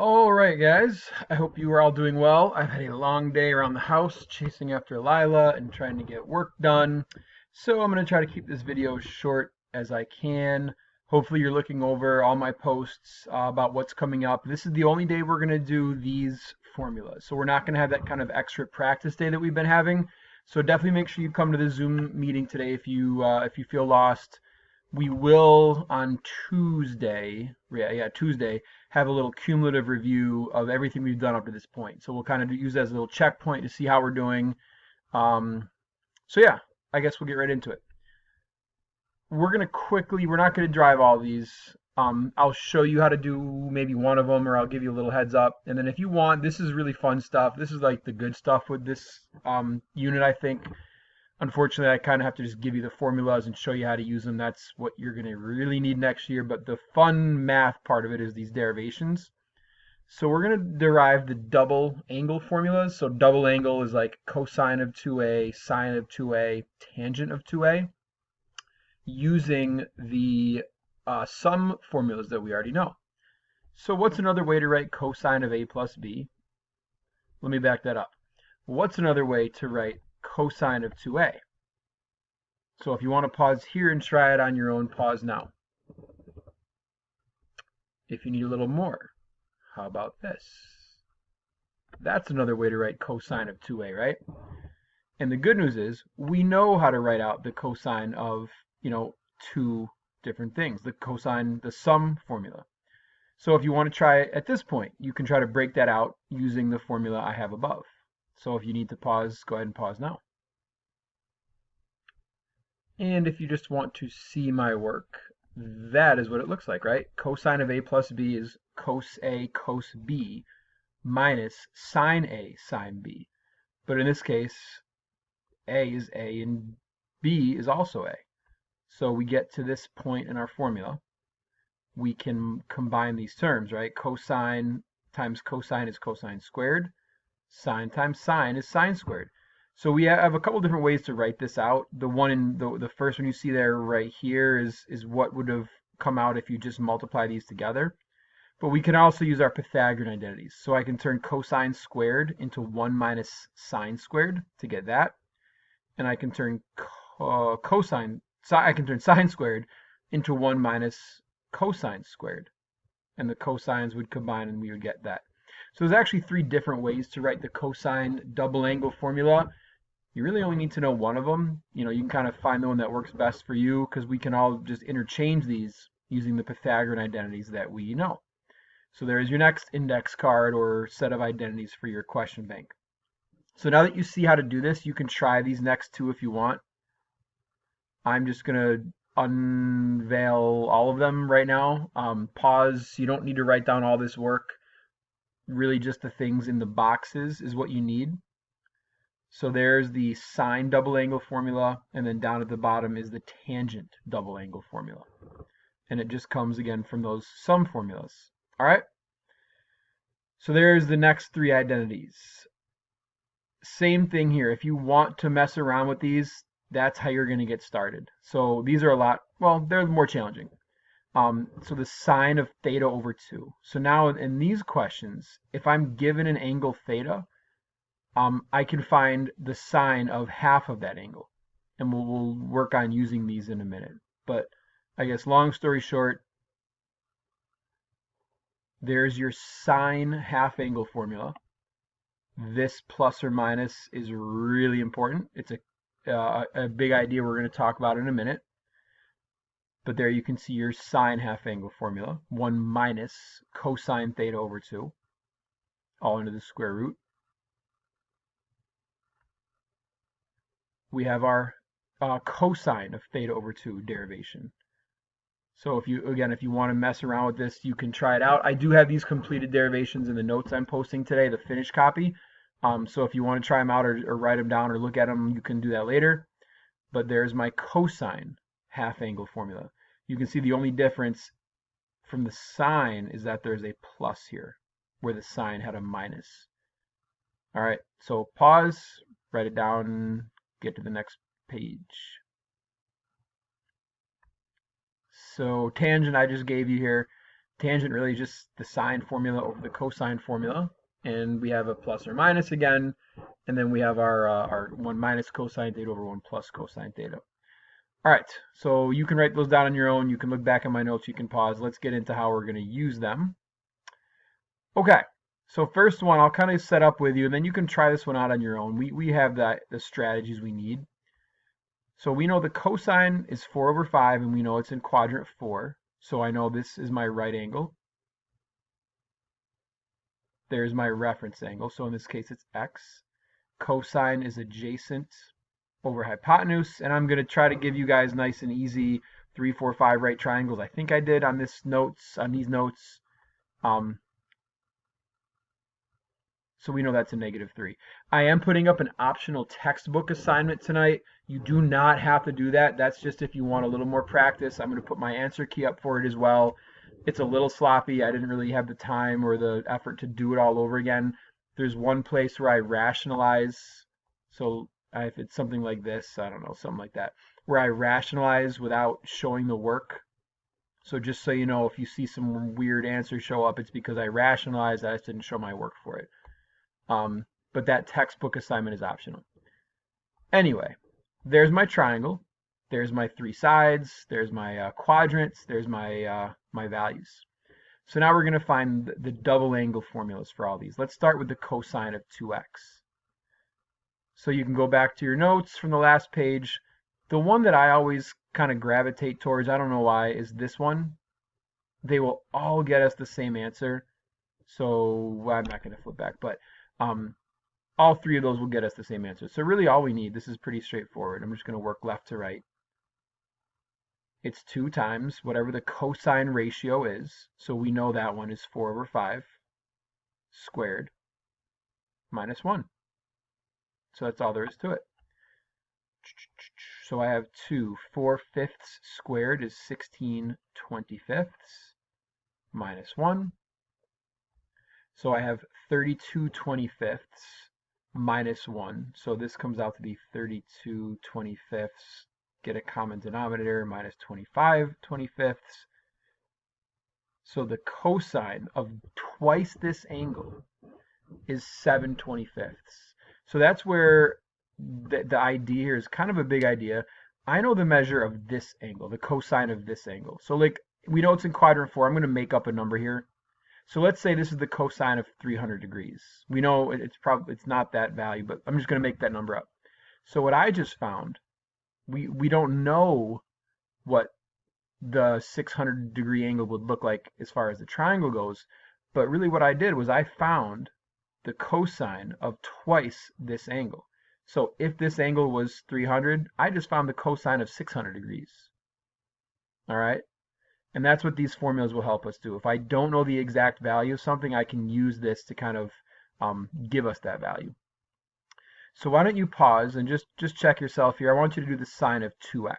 All right, guys. I hope you are all doing well. I've had a long day around the house chasing after Lila and trying to get work done. So I'm going to try to keep this video short as I can. Hopefully you're looking over all my posts about what's coming up. This is the only day we're going to do these formulas. So we're not going to have that kind of extra practice day that we've been having. So definitely make sure you come to the Zoom meeting today if you feel lost. We will on Tuesday, Tuesday, have a little cumulative review of everything we've done up to this point. So we'll kind of use that as a little checkpoint to see how we're doing. Um, so yeah, I guess we'll get right into it. We're not going to drive all these. I'll show you how to do maybe one of them, or I'll give you a little heads up. And then if you want, this is really fun stuff. This is like the good stuff with this unit, I think. Unfortunately, I kind of have to just give you the formulas and show you how to use them. That's what you're going to really need next year. But the fun math part of it is these derivations. So we're going to derive the double angle formulas. So double angle is like cosine of 2a, sine of 2a, tangent of 2a, using the sum formulas that we already know. So what's another way to write cosine of a plus b? Let me back that up. What's another way to write cosine of 2a? So if you want to pause here and try it on your own, pause now. If you need a little more, how about this? That's another way to write cosine of 2a, right? And the good news is we know how to write out the cosine of, two different things, the sum formula. So if you want to try it at this point, you can try to break that out using the formula I have above. So if you need to pause, go ahead and pause now. And if you just want to see my work, that is what it looks like, right? Cosine of a plus b is cos a cos b minus sine a sine b. But in this case, a is a and b is also a. So we get to this point in our formula, we can combine these terms, right? Cosine times cosine is cosine squared. Sine times sine is sine squared. So we have a couple different ways to write this out. The one in the first one you see there right here is what would have come out if you just multiply these together. But we can also use our Pythagorean identities. So I can turn cosine squared into 1 minus sine squared to get that. And I can turn sine squared into 1 minus cosine squared. And the cosines would combine and we would get that. So there's actually 3 different ways to write the cosine double angle formula. You really only need to know one of them. You can kind of find the one that works best for you because we can all just interchange these using the Pythagorean identities that we know. So there's your next index card or set of identities for your question bank. So now that you see how to do this, you can try these next 2 if you want. I'm just going to unveil all of them right now. Pause. You don't need to write down all this work. Really just the things in the boxes is what you need. So there's the sine double angle formula, and then down at the bottom is the tangent double angle formula. And it just comes again from those sum formulas. All right? So there's the next 3 identities. Same thing here. If you want to mess around with these, that's how you're going to get started. So these are they're more challenging. So the sine of theta over 2. So now in these questions, if I'm given an angle theta, I can find the sine of half of that angle. And we'll work on using these in a minute. But I guess long story short, there's your sine half angle formula. This plus or minus is really important. It's a big idea we're going to talk about in a minute. But there you can see your sine half angle formula. 1 minus cosine theta over 2, all into the square root. We have our cosine of theta over 2 derivation. So if you want to mess around with this, you can try it out. I do have these completed derivations in the notes I'm posting today, the finished copy. So if you want to try them out or write them down or look at them, you can do that later. But there's my cosine half angle formula. You can see the only difference from the sine is that there's a plus here, where the sine had a minus. All right, so pause, write it down, get to the next page. So tangent I just gave you here. Tangent really is just the sine formula over the cosine formula. And we have a plus or minus again. And then we have our 1 minus cosine theta over 1 plus cosine theta. All right, so you can write those down on your own. You can look back at my notes. You can pause. Let's get into how we're going to use them. Okay, so first one I'll kind of set up with you, and then you can try this one out on your own. We have the strategies we need. So we know the cosine is 4 over 5, and we know it's in quadrant 4. So I know this is my right angle. There's my reference angle. So in this case, it's x. Cosine is adjacent over hypotenuse, and I'm going to try to give you guys nice and easy 3, 4, 5 right triangles. I think I did on these notes. So we know that's a -3. I am putting up an optional textbook assignment tonight. You do not have to do that. That's just if you want a little more practice. I'm going to put my answer key up for it as well. It's a little sloppy. I didn't really have the time or the effort to do it all over again. There's one place where I rationalize. So if it's something like this, I don't know, something like that, where I rationalize without showing the work. So just so you know, if you see some weird answer show up, it's because I rationalized. I just didn't show my work for it. But that textbook assignment is optional. Anyway, there's my triangle. There's my 3 sides. There's my quadrants. There's my values. So now we're going to find the double angle formulas for all these. Let's start with the cosine of 2x. So you can go back to your notes from the last page. The one that I always kind of gravitate towards, I don't know why, is this one. They will all get us the same answer. So I'm not going to flip back, but all 3 of those will get us the same answer. So really all we need, this is pretty straightforward. I'm just going to work left to right. It's 2 times whatever the cosine ratio is. So we know that one is 4 over 5 squared minus 1. So that's all there is to it. So I have 2. 4/5 squared is 16 25ths minus 1. So I have 32 25ths minus 1. So this comes out to be 32 25ths. Get a common denominator, minus 25 25ths. So the cosine of twice this angle is 7 25ths. So that's where the idea here is kind of a big idea. I know the measure of this angle, the cosine of this angle. So like we know it's in quadrant 4. I'm going to make up a number here. So let's say this is the cosine of 300 degrees. We know it's not that value, but I'm just going to make that number up. So what I just found, we don't know what the 600-degree angle would look like as far as the triangle goes, but really what I did was I found the cosine of twice this angle. So if this angle was 300, I just found the cosine of 600 degrees. All right? And that's what these formulas will help us do. If I don't know the exact value of something, I can use this to kind of give us that value. So why don't you pause and just check yourself here. I want you to do the sine of 2x.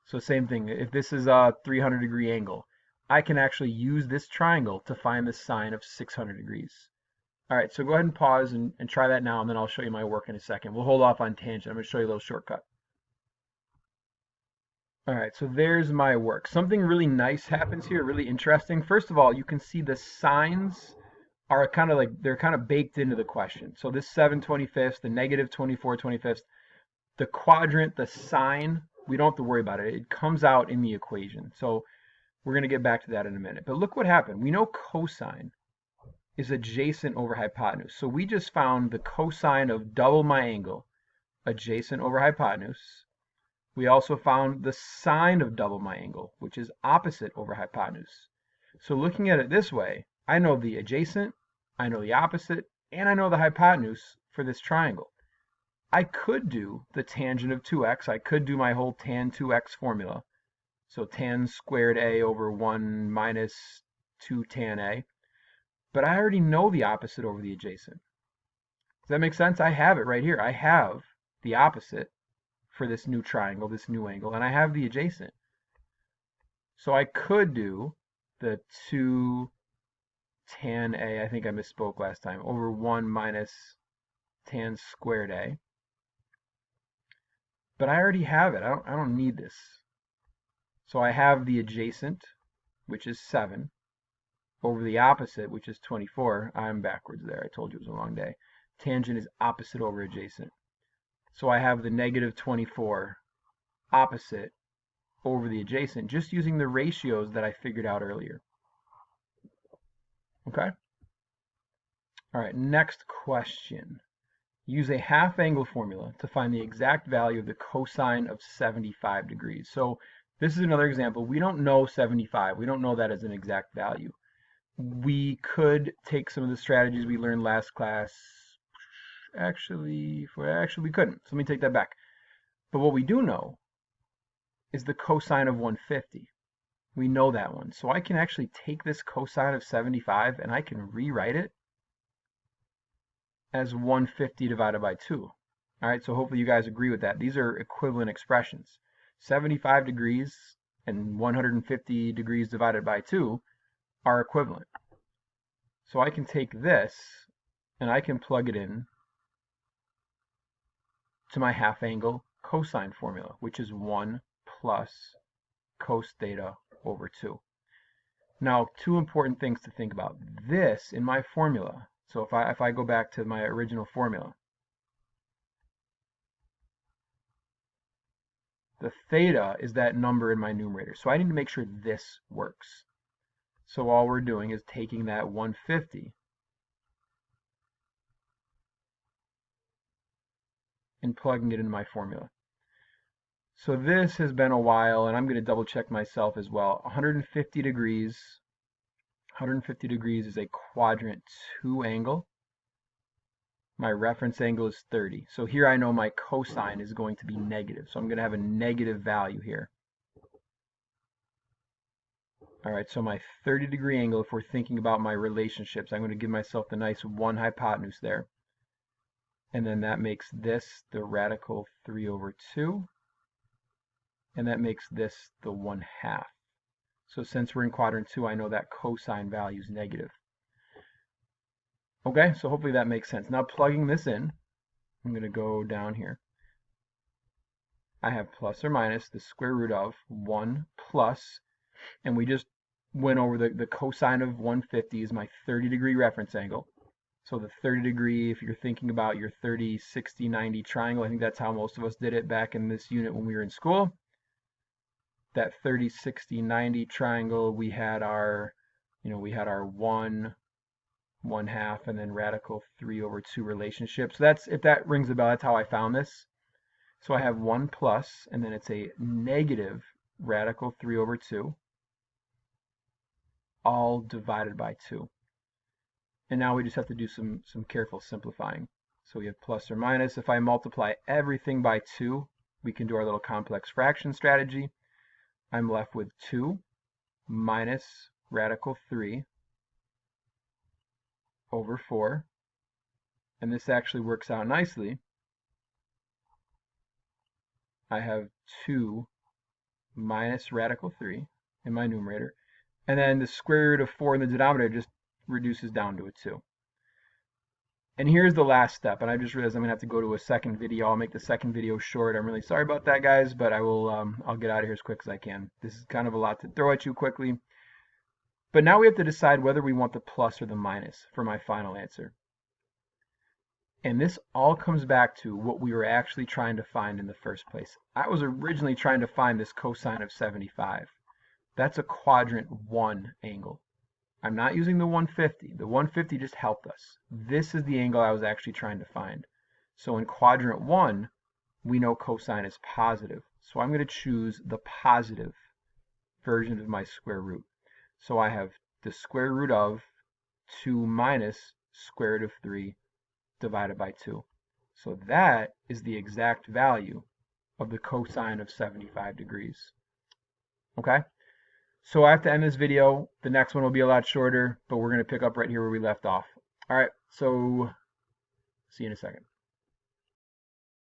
So same thing. If this is a 300-degree angle, I can actually use this triangle to find the sine of 600 degrees. All right, so go ahead and pause and try that now, and then I'll show you my work in a second. We'll hold off on tangent. I'm going to show you a little shortcut. All right, so there's my work. Something really nice happens here, really interesting. First of all, you can see the signs are kind of like, they're kind of baked into the question. So this 7 25ths, the negative 24 25ths, the quadrant, the sign, we don't have to worry about it. It comes out in the equation. So we're going to get back to that in a minute. But look what happened. We know cosine is adjacent over hypotenuse. So we just found the cosine of double my angle adjacent over hypotenuse. We also found the sine of double my angle, which is opposite over hypotenuse. So looking at it this way, I know the adjacent, I know the opposite, and I know the hypotenuse for this triangle. I could do the tangent of 2x. I could do my whole tan 2x formula. So tan squared a over 1 minus 2 tan a. But I already know the opposite over the adjacent. Does that make sense? I have it right here. I have the opposite for this new triangle, this new angle, and I have the adjacent. So I could do the 2 tan a, I think I misspoke last time, over 1 minus tan squared a. But I already have it. I don't need this. So I have the adjacent, which is 7. over the opposite, which is 24. I'm backwards there. I told you it was a long day. Tangent is opposite over adjacent. So I have the negative 24 opposite over the adjacent, just using the ratios that I figured out earlier. Okay? All right, next question. Use a half angle formula to find the exact value of the cosine of 75 degrees. So this is another example. We don't know 75. We don't know that as an exact value. We could take some of the strategies we learned last class. Actually, we couldn't. So let me take that back. But what we do know is the cosine of 150. We know that one. So I can actually take this cosine of 75 and I can rewrite it as 150 divided by 2. All right, so hopefully you guys agree with that. These are equivalent expressions. 75 degrees and 150 degrees divided by 2 are equivalent. So I can take this and I can plug it in to my half angle cosine formula, which is 1 plus cos theta over 2. Now, two important things to think about. This in my formula, so if I go back to my original formula, the theta is that number in my numerator. So I need to make sure this works. So all we're doing is taking that 150 and plugging it into my formula. So this has been a while, and I'm going to double check myself as well. 150 degrees is a quadrant 2 angle. My reference angle is 30. So here I know my cosine is going to be negative. So I'm going to have a negative value here. All right, so my 30-degree angle, if we're thinking about my relationships, I'm going to give myself the nice 1 hypotenuse there. And then that makes this the radical 3 over 2. And that makes this the 1/2. So since we're in quadrant 2, I know that cosine value is negative. Okay, so hopefully that makes sense. Now plugging this in, I'm going to go down here. I have plus or minus the square root of 1 plus, and we just went over the cosine of 150 is my 30-degree reference angle. So the 30-degree, if you're thinking about your 30, 60, 90 triangle, I think that's how most of us did it back in this unit when we were in school. That 30, 60, 90 triangle, we had our 1, 1/2, and then radical 3 over 2 relationship. So that's, if that rings a bell, that's how I found this. So I have 1 plus, and then it's a negative radical 3 over 2, all divided by 2. And now we just have to do some careful simplifying. So we have plus or minus. If I multiply everything by 2, we can do our little complex fraction strategy. I'm left with 2 minus radical 3 over 4. And this actually works out nicely. I have 2 minus radical 3 in my numerator. And then the square root of 4 in the denominator just reduces down to a 2. And here's the last step, and I just realized I'm going to have to go to a second video. I'll make the second video short. I'm really sorry about that, guys, but I'll get out of here as quick as I can. This is kind of a lot to throw at you quickly. But now we have to decide whether we want the plus or the minus for my final answer. And this all comes back to what we were actually trying to find in the first place. I was originally trying to find this cosine of 75. That's a quadrant 1 angle. I'm not using the 150. The 150 just helped us. This is the angle I was actually trying to find. So in quadrant 1, we know cosine is positive. So I'm going to choose the positive version of my square root. So I have the square root of 2 minus square root of 3 divided by 2. So that is the exact value of the cosine of 75 degrees. Okay? So I have to end this video. The next one will be a lot shorter, but we're going to pick up right here where we left off. All right, so see you in a second.